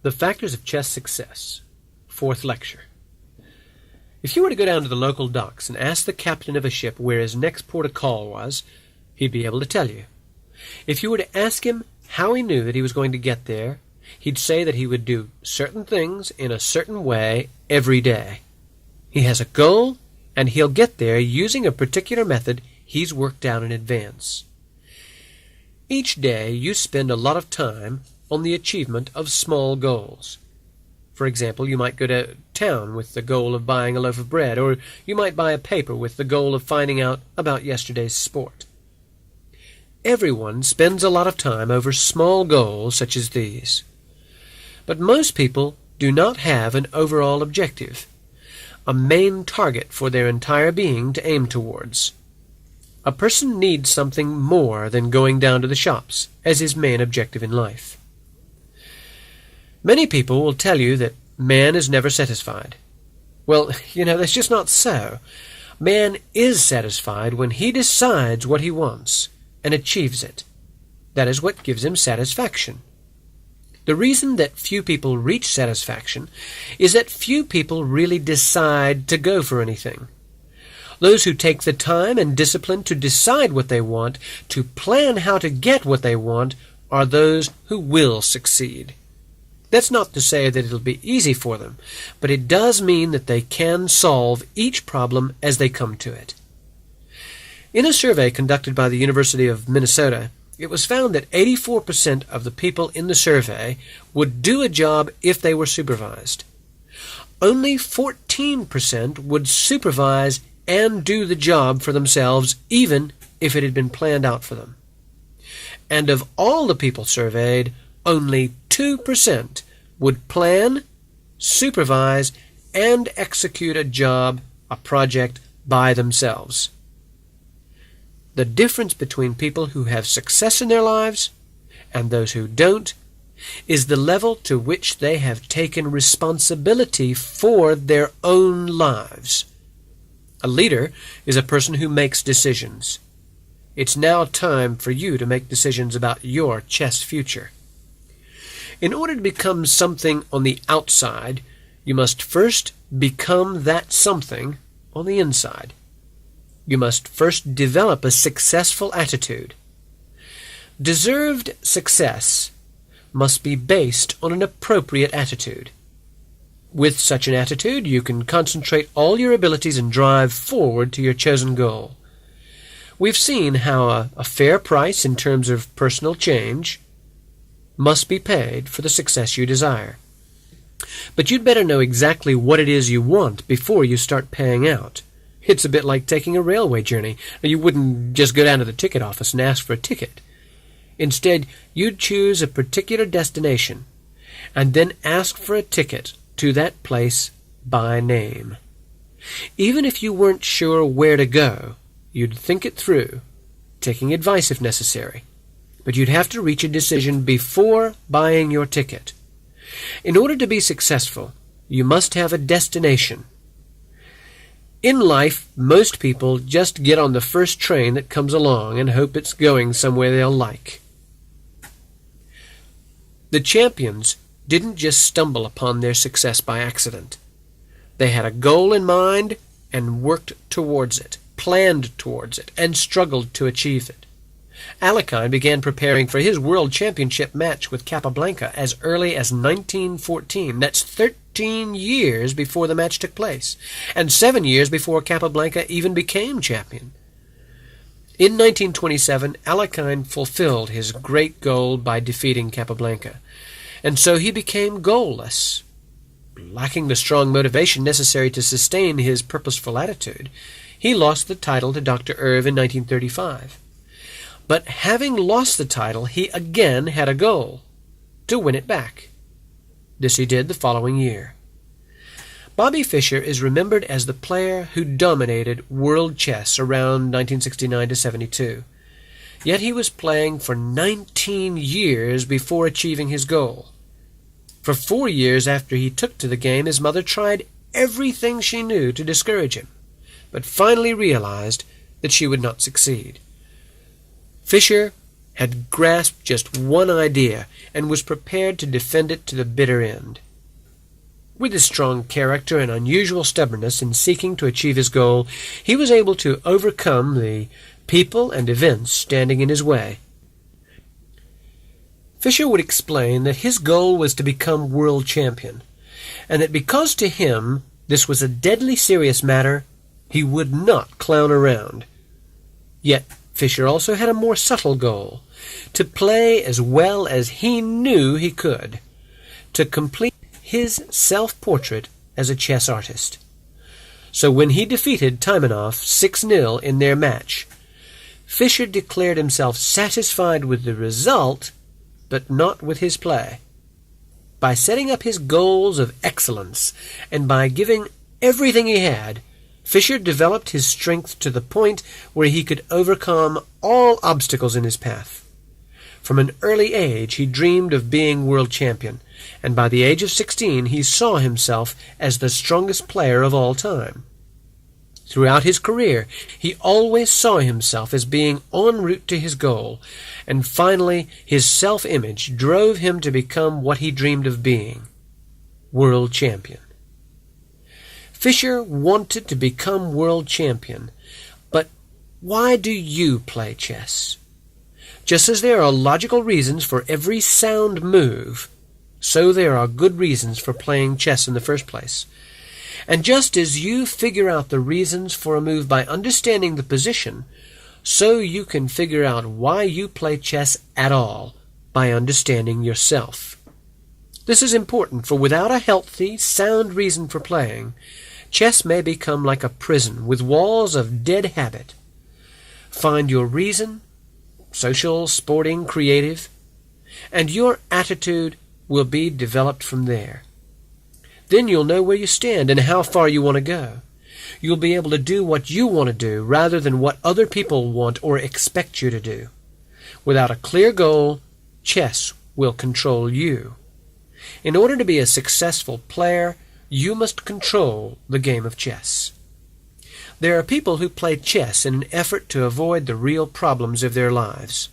The Factors of Chess Success, Fourth Lecture. If you were to go down to the local docks and ask the captain of a ship where his next port of call was, he'd be able to tell you. If you were to ask him how he knew that he was going to get there, he'd say that he would do certain things in a certain way every day. He has a goal, and he'll get there using a particular method he's worked out in advance. Each day you spend a lot of time on the achievement of small goals. For example, you might go to town with the goal of buying a loaf of bread, or you might buy a paper with the goal of finding out about yesterday's sport. Everyone spends a lot of time over small goals such as these. But most people do not have an overall objective, a main target for their entire being to aim towards. A person needs something more than going down to the shops as his main objective in life. Many people will tell you that man is never satisfied. Well, that's just not so. Man is satisfied when he decides what he wants and achieves it. That is what gives him satisfaction. The reason that few people reach satisfaction is that few people really decide to go for anything. Those who take the time and discipline to decide what they want, to plan how to get what they want, are those who will succeed. That's not to say that it'll be easy for them, but it does mean that they can solve each problem as they come to it. In a survey conducted by the University of Minnesota, it was found that 84% of the people in the survey would do a job if they were supervised. Only 14% would supervise and do the job for themselves, even if it had been planned out for them. And of all the people surveyed, only 2% would plan, supervise, and execute a job, a project, by themselves. The difference between people who have success in their lives and those who don't is the level to which they have taken responsibility for their own lives. A leader is a person who makes decisions. It's now time for you to make decisions about your chess future. In order to become something on the outside, you must first become that something on the inside. You must first develop a successful attitude. Deserved success must be based on an appropriate attitude. With such an attitude, you can concentrate all your abilities and drive forward to your chosen goal. We've seen how a fair price in terms of personal change must be paid for the success you desire. But you'd better know exactly what it is you want before you start paying out. It's a bit like taking a railway journey. You wouldn't just go down to the ticket office and ask for a ticket. Instead, you'd choose a particular destination and then ask for a ticket to that place by name. Even if you weren't sure where to go, you'd think it through, taking advice if necessary. But you'd have to reach a decision before buying your ticket. In order to be successful, you must have a destination. In life, most people just get on the first train that comes along and hope it's going somewhere they'll like. The champions didn't just stumble upon their success by accident. They had a goal in mind and worked towards it, planned towards it, and struggled to achieve it. Alekhine began preparing for his world championship match with Capablanca as early as 1914. That's 13 years before the match took place, and 7 years before Capablanca even became champion. In 1927, Alekhine fulfilled his great goal by defeating Capablanca, and so he became goalless. Lacking the strong motivation necessary to sustain his purposeful attitude, he lost the title to Dr. Irv in 1935. But having lost the title, he again had a goal, to win it back. This he did the following year. Bobby Fischer is remembered as the player who dominated world chess around 1969 to 72. Yet he was playing for 19 years before achieving his goal. For 4 years after he took to the game, his mother tried everything she knew to discourage him, but finally realized that she would not succeed. Fischer had grasped just one idea and was prepared to defend it to the bitter end. With his strong character and unusual stubbornness in seeking to achieve his goal, he was able to overcome the people and events standing in his way. Fischer would explain that his goal was to become world champion, and that because to him this was a deadly serious matter, he would not clown around. Yet Fischer also had a more subtle goal, to play as well as he knew he could, to complete his self-portrait as a chess artist. So when he defeated Taimanov 6-0 in their match, Fischer declared himself satisfied with the result, but not with his play. By setting up his goals of excellence, and by giving everything he had, Fischer developed his strength to the point where he could overcome all obstacles in his path. From an early age he dreamed of being world champion, and by the age of 16 he saw himself as the strongest player of all time. Throughout his career he always saw himself as being en route to his goal, and finally his self-image drove him to become what he dreamed of being, world champion. Fischer wanted to become world champion, but why do you play chess? Just as there are logical reasons for every sound move, so there are good reasons for playing chess in the first place. And just as you figure out the reasons for a move by understanding the position, so you can figure out why you play chess at all by understanding yourself. This is important, for without a healthy, sound reason for playing, chess may become like a prison with walls of dead habit. Find your reason, social, sporting, creative, and your attitude will be developed from there. Then you'll know where you stand and how far you want to go. You'll be able to do what you want to do rather than what other people want or expect you to do. Without a clear goal, chess will control you. In order to be a successful player, you must control the game of chess. There are people who play chess in an effort to avoid the real problems of their lives.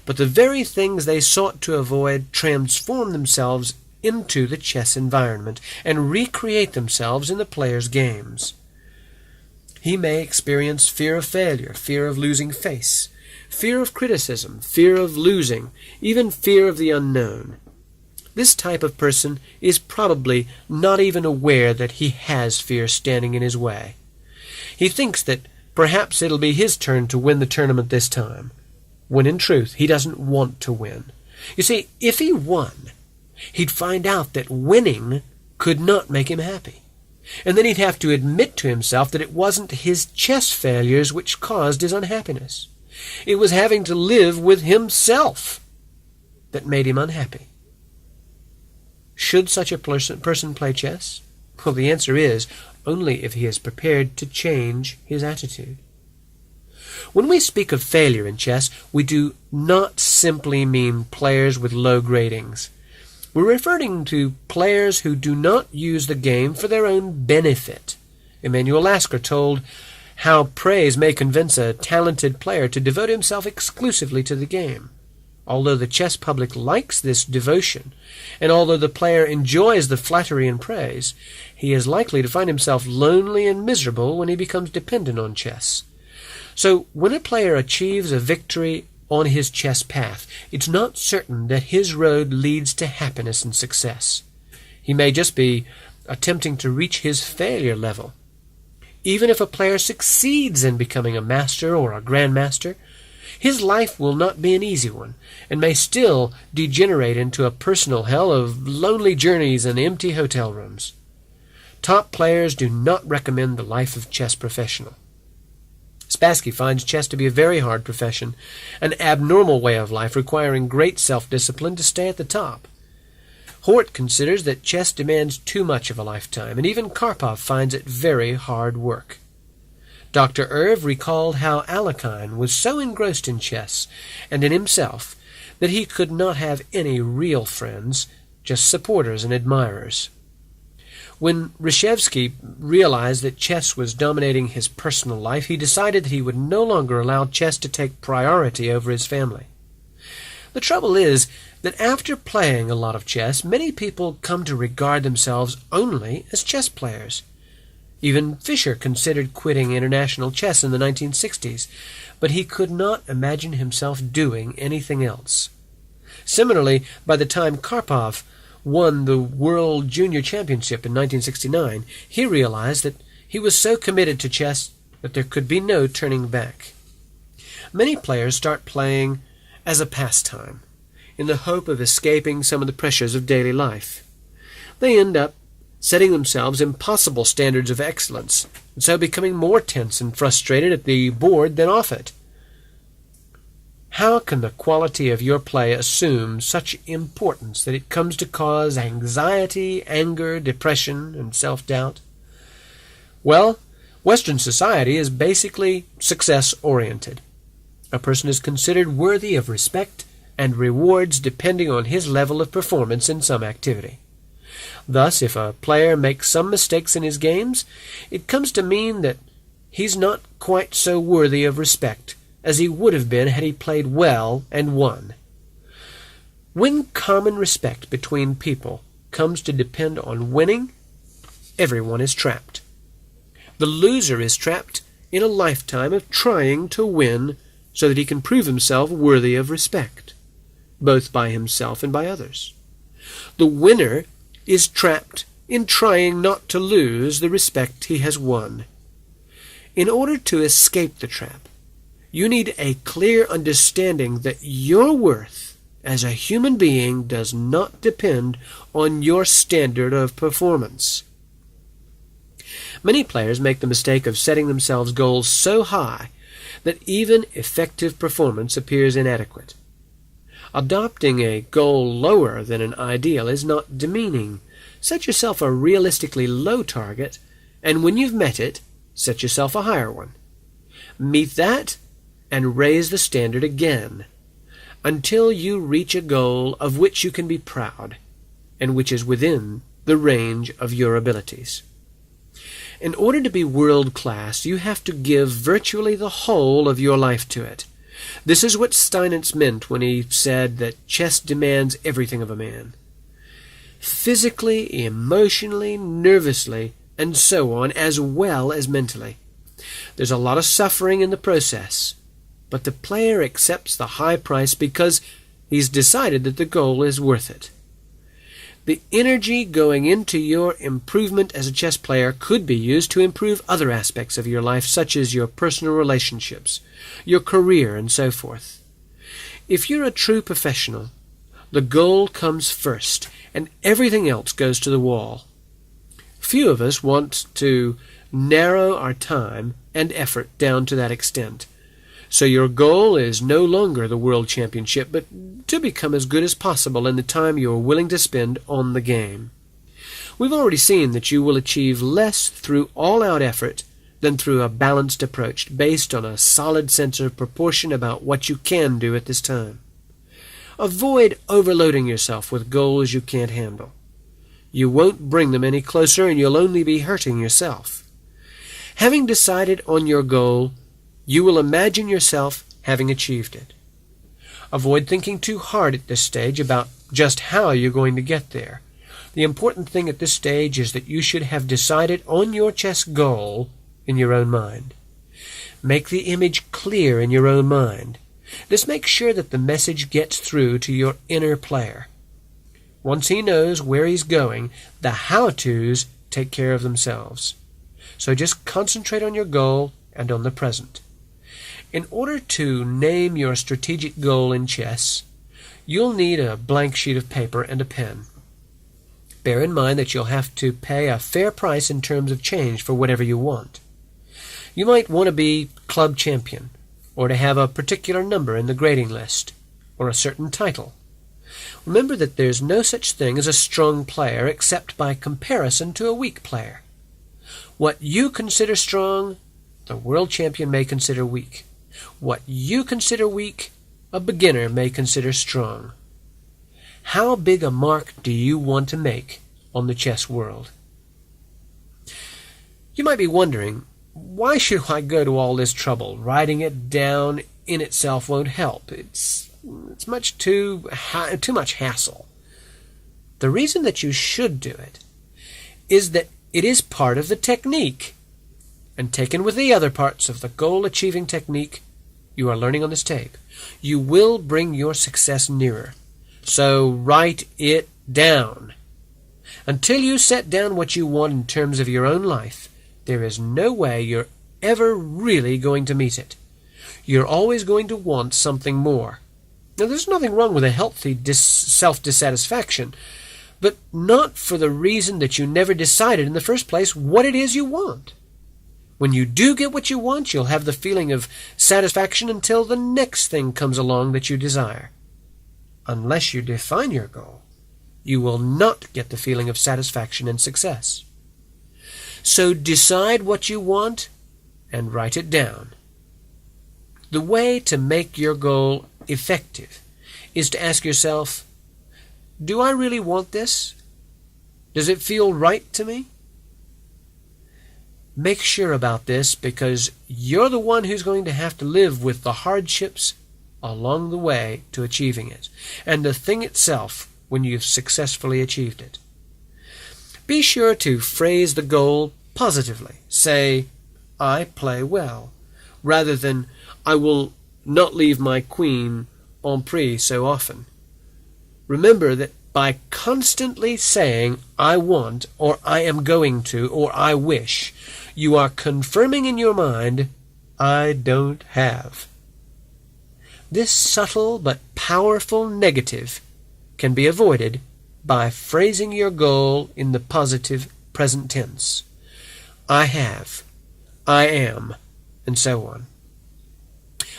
But the very things they sought to avoid transform themselves into the chess environment and recreate themselves in the player's games. He may experience fear of failure, fear of losing face, fear of criticism, fear of losing, even fear of the unknown. This type of person is probably not even aware that he has fear standing in his way. He thinks that perhaps it'll be his turn to win the tournament this time, when in truth he doesn't want to win. You see, if he won, he'd find out that winning could not make him happy. And then he'd have to admit to himself that it wasn't his chess failures which caused his unhappiness. It was having to live with himself that made him unhappy. Should such a person play chess? Well, the answer is only if he is prepared to change his attitude. When we speak of failure in chess, we do not simply mean players with low gradings. We're referring to players who do not use the game for their own benefit. Emanuel Lasker told how praise may convince a talented player to devote himself exclusively to the game. Although the chess public likes this devotion, and although the player enjoys the flattery and praise, he is likely to find himself lonely and miserable when he becomes dependent on chess. So when a player achieves a victory on his chess path, it's not certain that his road leads to happiness and success. He may just be attempting to reach his failure level. Even if a player succeeds in becoming a master or a grandmaster, his life will not be an easy one, and may still degenerate into a personal hell of lonely journeys and empty hotel rooms. Top players do not recommend the life of chess professional. Spassky finds chess to be a very hard profession, an abnormal way of life requiring great self-discipline to stay at the top. Hort considers that chess demands too much of a lifetime, and even Karpov finds it very hard work. Dr. Irv recalled how Alekhine was so engrossed in chess and in himself that he could not have any real friends, just supporters and admirers. When Reshevsky realized that chess was dominating his personal life, he decided that he would no longer allow chess to take priority over his family. The trouble is that after playing a lot of chess, many people come to regard themselves only as chess players. Even Fischer considered quitting international chess in the 1960s, but he could not imagine himself doing anything else. Similarly, by the time Karpov won the World Junior Championship in 1969, he realized that he was so committed to chess that there could be no turning back. Many players start playing as a pastime, in the hope of escaping some of the pressures of daily life. They end up setting themselves impossible standards of excellence, and so becoming more tense and frustrated at the board than off it. How can the quality of your play assume such importance that it comes to cause anxiety, anger, depression, and self-doubt? Well, Western society is basically success-oriented. A person is considered worthy of respect and rewards depending on his level of performance in some activity. Thus, if a player makes some mistakes in his games, it comes to mean that he's not quite so worthy of respect as he would have been had he played well and won. When common respect between people comes to depend on winning, everyone is trapped. The loser is trapped in a lifetime of trying to win so that he can prove himself worthy of respect, both by himself and by others. The winner is trapped in trying not to lose the respect he has won. In order to escape the trap, you need a clear understanding that your worth as a human being does not depend on your standard of performance. Many players make the mistake of setting themselves goals so high that even effective performance appears inadequate. Adopting a goal lower than an ideal is not demeaning. Set yourself a realistically low target, and when you've met it, set yourself a higher one. Meet that, and raise the standard again, until you reach a goal of which you can be proud, and which is within the range of your abilities. In order to be world-class, you have to give virtually the whole of your life to it. This is what Steinitz meant when he said that chess demands everything of a man. Physically, emotionally, nervously, and so on, as well as mentally. There's a lot of suffering in the process, but the player accepts the high price because he's decided that the goal is worth it. The energy going into your improvement as a chess player could be used to improve other aspects of your life, such as your personal relationships, your career, and so forth. If you're a true professional, the goal comes first, and everything else goes to the wall. Few of us want to narrow our time and effort down to that extent. So your goal is no longer the World Championship, but to become as good as possible in the time you are willing to spend on the game. We've already seen that you will achieve less through all-out effort than through a balanced approach based on a solid sense of proportion about what you can do at this time. Avoid overloading yourself with goals you can't handle. You won't bring them any closer, and you'll only be hurting yourself. Having decided on your goal, you will imagine yourself having achieved it. Avoid thinking too hard at this stage about just how you're going to get there. The important thing at this stage is that you should have decided on your chess goal in your own mind. Make the image clear in your own mind. This makes sure that the message gets through to your inner player. Once he knows where he's going, the how-tos take care of themselves. So just concentrate on your goal and on the present. In order to name your strategic goal in chess, you'll need a blank sheet of paper and a pen. Bear in mind that you'll have to pay a fair price in terms of change for whatever you want. You might want to be club champion, or to have a particular number in the grading list, or a certain title. Remember that there's no such thing as a strong player except by comparison to a weak player. What you consider strong, the world champion may consider weak. What you consider weak, a beginner may consider strong. How big a mark do you want to make on the chess world? You might be wondering, why should I go to all this trouble? Writing it down in itself won't help. It's it's too much hassle. The reason that you should do it is that it is part of the technique, and taken with the other parts of the goal-achieving technique you are learning on this tape, you will bring your success nearer. So write it down. Until you set down what you want in terms of your own life, there is no way you're ever really going to meet it. You're always going to want something more. Now, there's nothing wrong with a healthy self-dissatisfaction, but not for the reason that you never decided in the first place what it is you want. When you do get what you want, you'll have the feeling of satisfaction until the next thing comes along that you desire. Unless you define your goal, you will not get the feeling of satisfaction and success. So decide what you want and write it down. The way to make your goal effective is to ask yourself, do I really want this? Does it feel right to me? Make sure about this, because you're the one who's going to have to live with the hardships along the way to achieving it, and the thing itself when you've successfully achieved it. Be sure to phrase the goal positively. Say, I play well, rather than, I will not leave my queen en prise so often. Remember that by constantly saying, I want, or I am going to, or I wish, you are confirming in your mind, I don't have. This subtle but powerful negative can be avoided by phrasing your goal in the positive present tense. I have, I am, and so on.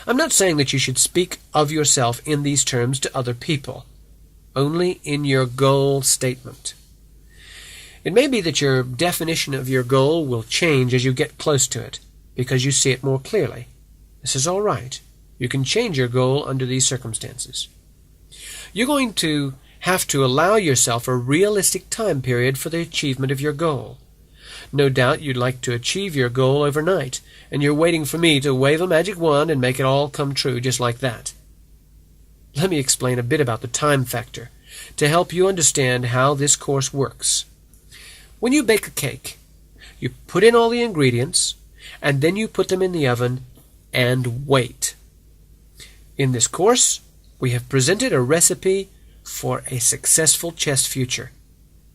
I'm not saying that you should speak of yourself in these terms to other people, only in your goal statement. It may be that your definition of your goal will change as you get close to it, because you see it more clearly. This is all right. You can change your goal under these circumstances. You're going to have to allow yourself a realistic time period for the achievement of your goal. No doubt you'd like to achieve your goal overnight, and you're waiting for me to wave a magic wand and make it all come true just like that. Let me explain a bit about the time factor to help you understand how this course works. When you bake a cake, you put in all the ingredients, and then you put them in the oven and wait. In this course, we have presented a recipe for a successful chess future.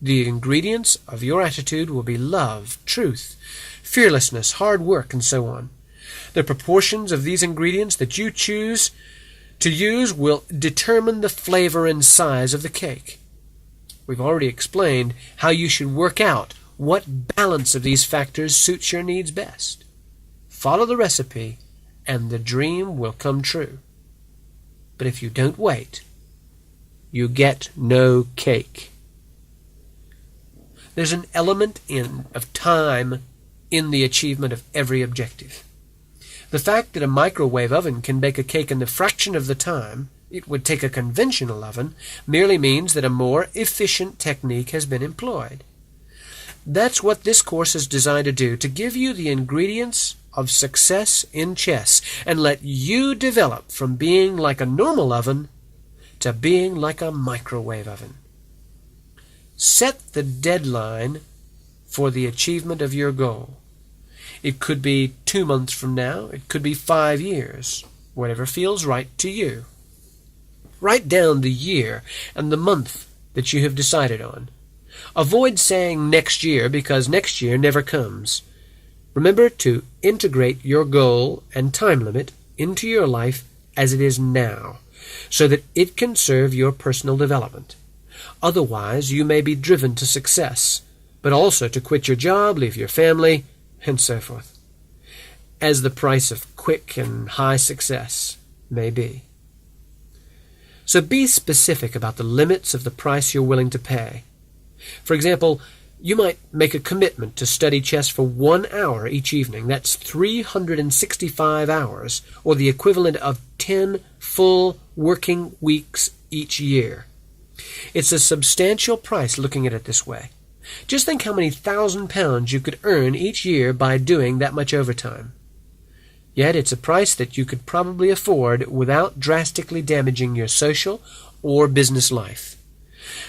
The ingredients of your attitude will be love, truth, fearlessness, hard work, and so on. The proportions of these ingredients that you choose to use will determine the flavor and size of the cake. We've already explained how you should work out what balance of these factors suits your needs best. Follow the recipe, and the dream will come true. But if you don't wait, you get no cake. There's an element of time in the achievement of every objective. The fact that a microwave oven can bake a cake in the fraction of the time it would take a conventional oven merely means that a more efficient technique has been employed. That's what this course is designed to do, to give you the ingredients of success in chess and let you develop from being like a normal oven to being like a microwave oven. Set the deadline for the achievement of your goal. It could be 2 months from now. It could be 5 years. Whatever feels right to you. Write down the year and the month that you have decided on. Avoid saying next year, because next year never comes. Remember to integrate your goal and time limit into your life as it is now, so that it can serve your personal development. Otherwise, you may be driven to success, but also to quit your job, leave your family, and so forth, as the price of quick and high success may be. So be specific about the limits of the price you're willing to pay. For example, you might make a commitment to study chess for 1 hour each evening. That's 365 hours, or the equivalent of 10 full working weeks each year. It's a substantial price looking at it this way. Just think how many £1,000 you could earn each year by doing that much overtime. Yet it's a price that you could probably afford without drastically damaging your social or business life.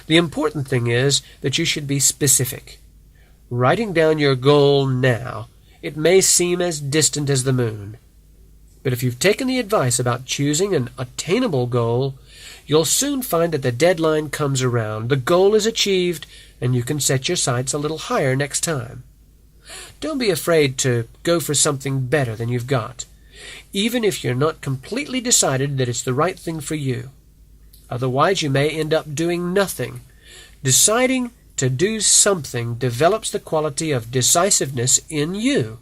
The important thing is that you should be specific. Writing down your goal now, it may seem as distant as the moon. But if you've taken the advice about choosing an attainable goal, you'll soon find that the deadline comes around, the goal is achieved, and you can set your sights a little higher next time. Don't be afraid to go for something better than you've got, even if you're not completely decided that it's the right thing for you. Otherwise, you may end up doing nothing. Deciding to do something develops the quality of decisiveness in you,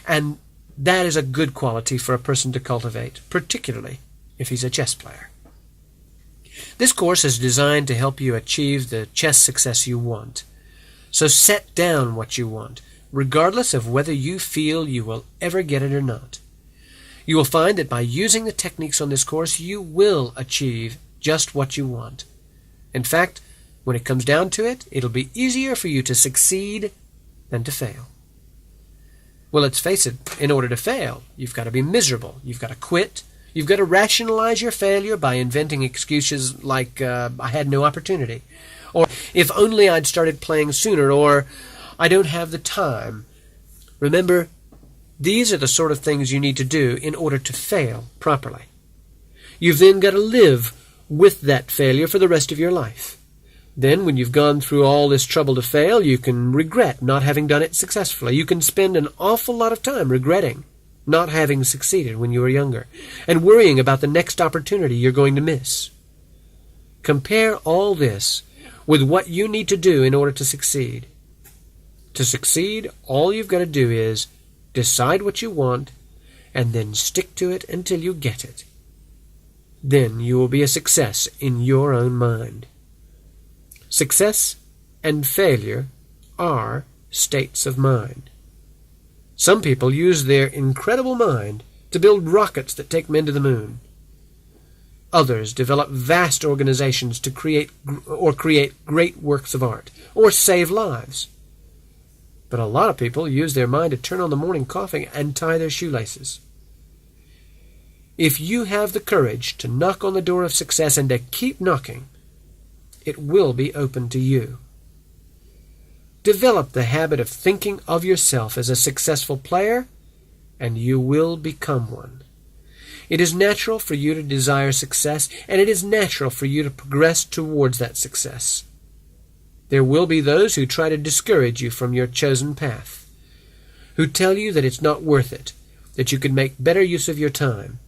and that is a good quality for a person to cultivate, particularly if he's a chess player. This course is designed to help you achieve the chess success you want. So set down what you want, regardless of whether you feel you will ever get it or not. You will find that by using the techniques on this course, you will achieve just what you want. In fact, when it comes down to it, it'll be easier for you to succeed than to fail. Well, let's face it, in order to fail, you've got to be miserable. You've got to quit. You've got to rationalize your failure by inventing excuses like, I had no opportunity, or if only I'd started playing sooner, or I don't have the time. Remember, these are the sort of things you need to do in order to fail properly. You've then got to live with that failure for the rest of your life. Then, when you've gone through all this trouble to fail, you can regret not having done it successfully. You can spend an awful lot of time regretting not having succeeded when you were younger, and worrying about the next opportunity you're going to miss. Compare all this with what you need to do in order to succeed. To succeed, all you've got to do is decide what you want, and then stick to it until you get it. Then you will be a success in your own mind. Success and failure are states of mind. Some people use their incredible mind to build rockets that take men to the moon. Others develop vast organizations to create great works of art or save lives. But a lot of people use their mind to turn on the morning coffee and tie their shoelaces. If you have the courage to knock on the door of success and to keep knocking, it will be open to you. Develop the habit of thinking of yourself as a successful player, and you will become one. It is natural for you to desire success, and it is natural for you to progress towards that success. There will be those who try to discourage you from your chosen path, who tell you that it's not worth it, that you could make better use of your time.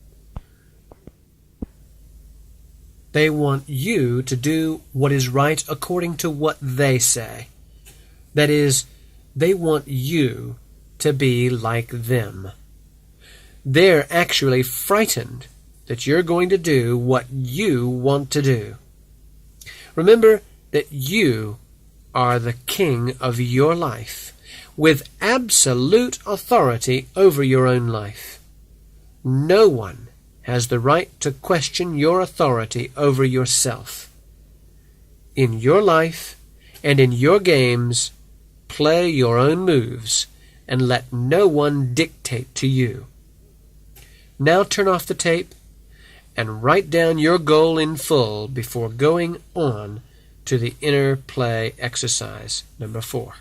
They want you to do what is right according to what they say. That is, they want you to be like them. They're actually frightened that you're going to do what you want to do. Remember that you are the king of your life, with absolute authority over your own life. No one has the right to question your authority over yourself. In your life and in your games, play your own moves and let no one dictate to you. Now turn off the tape and write down your goal in full before going on to the inner play exercise number 4.